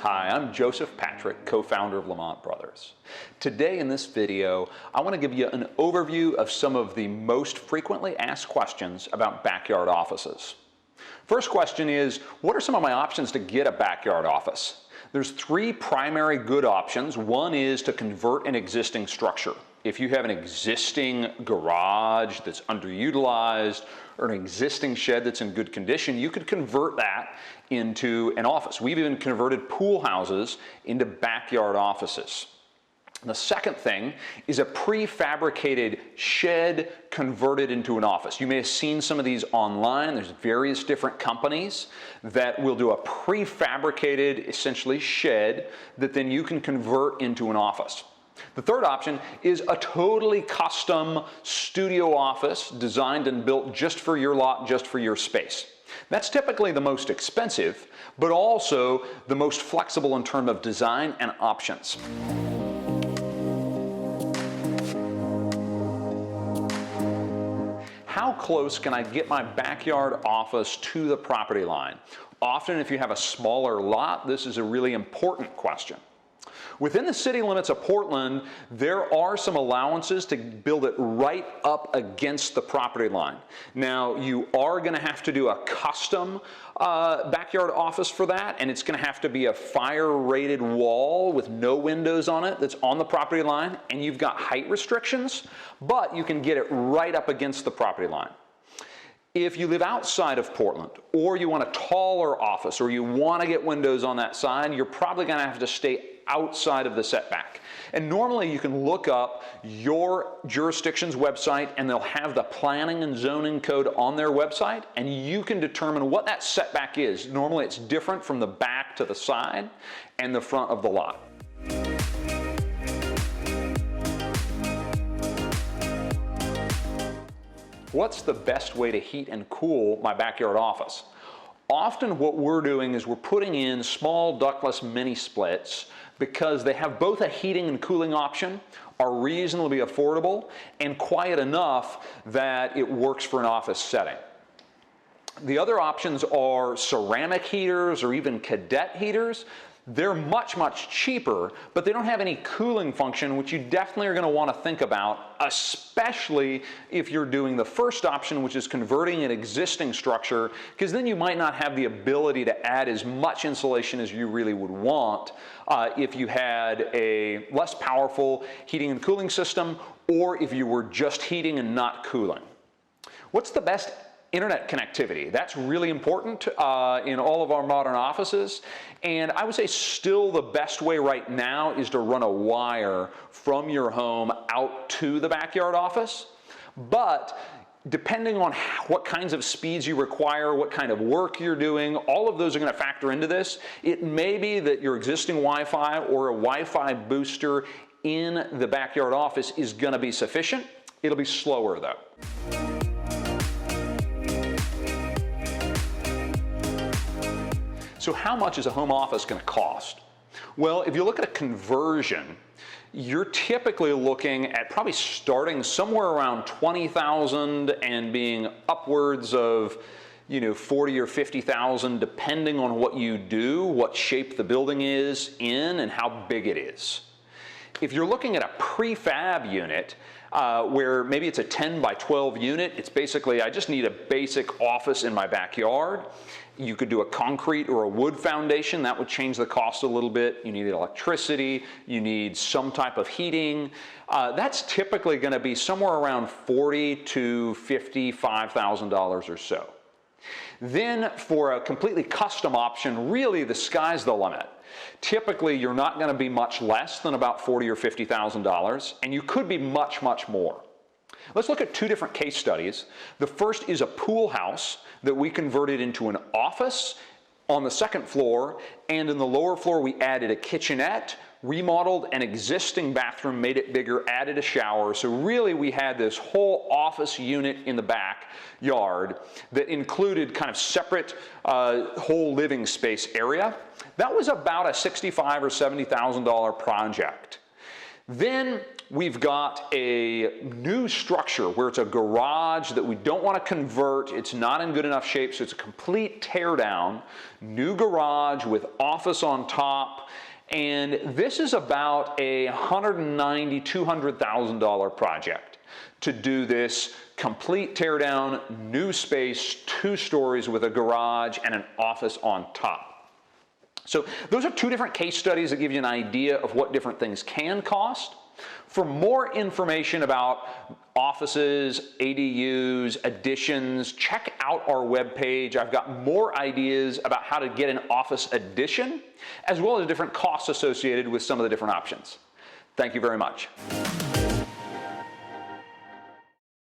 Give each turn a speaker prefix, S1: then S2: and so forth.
S1: Hi, I'm Joseph Patrick, co-founder of Lamont Brothers. Today in this video, I want to give you an overview of some of the most frequently asked questions about backyard offices. First question is, what are some of my options to get a backyard office? There's three primary good options. One is to convert an existing structure. If you have an existing garage that's underutilized or an existing shed that's in good condition, you could convert that into an office. We've even converted pool houses into backyard offices. The second thing is a prefabricated shed converted into an office. You may have seen some of these online. There's various different companies that will do a prefabricated, essentially, shed that then you can convert into an office. The third option is a totally custom studio office designed and built just for your lot, just for your space. That's typically the most expensive, but also the most flexible in terms of design and options. How close can I get my backyard office to the property line? Often, if you have a smaller lot, this is a really important question. Within the city limits of Portland, there are some allowances to build it right up against the property line. Now, you are going to have to do a custom backyard office for that, and it's going to have to be a fire-rated wall with no windows on it that's on the property line, and you've got height restrictions, but you can get it right up against the property line. If you live outside of Portland, or you want a taller office, or you want to get windows on that side, you're probably going to have to stay outside of the setback. And normally you can look up your jurisdiction's website and they'll have the planning and zoning code on their website, and you can determine what that setback is. Normally it's different from the back to the side and the front of the lot. What's the best way to heat and cool my backyard office? Often what we're doing is we're putting in small ductless mini splits because they have both a heating and cooling option, are reasonably affordable, and quiet enough that it works for an office setting. The other options are ceramic heaters or even cadet heaters. They're much, much cheaper, but they don't have any cooling function, which you definitely are going to want to think about, especially if you're doing the first option, which is converting an existing structure, because then you might not have the ability to add as much insulation as you really would want if you had a less powerful heating and cooling system, or if you were just heating and not cooling. What's the best internet connectivity? That's really important in all of our modern offices. And I would say still the best way right now is to run a wire from your home out to the backyard office. But depending on what kinds of speeds you require, what kind of work you're doing, all of those are going to factor into this. It may be that your existing Wi-Fi or a Wi-Fi booster in the backyard office is going to be sufficient. It'll be slower though. So how much is a home office going to cost? Well, if you look at a conversion, you're typically looking at probably starting somewhere around $20,000 and being upwards of, $40,000 or $50,000, depending on what you do, what shape the building is in, and how big it is. If you're looking at a prefab unit, where maybe it's a 10 by 12 unit, it's basically, I just need a basic office in my backyard. You could do a concrete or a wood foundation. That would change the cost a little bit. You need electricity. You need some type of heating. That's typically going to be somewhere around $40,000 to $55,000 or so. Then for a completely custom option, really the sky's the limit. Typically, you're not going to be much less than about $40,000 or $50,000, and you could be much, much more. Let's look at two different case studies. The first is a pool house that we converted into an office on the second floor, and in the lower floor we added a kitchenette, remodeled an existing bathroom, made it bigger, added a shower. So really we had this whole office unit in the backyard that included kind of separate whole living space area. That was about a $65,000 or $70,000 project. Then we've got a new structure where it's a garage that we don't want to convert. It's not in good enough shape, so it's a complete tear down. New garage with office on top. And this is about a $190,000, $200,000 project to do this complete tear down, new space, 2 stories with a garage and an office on top. So those are 2 different case studies that give you an idea of what different things can cost. For more information about offices, ADUs, additions, check out our webpage. I've got more ideas about how to get an office addition, as well as different costs associated with some of the different options. Thank you very much.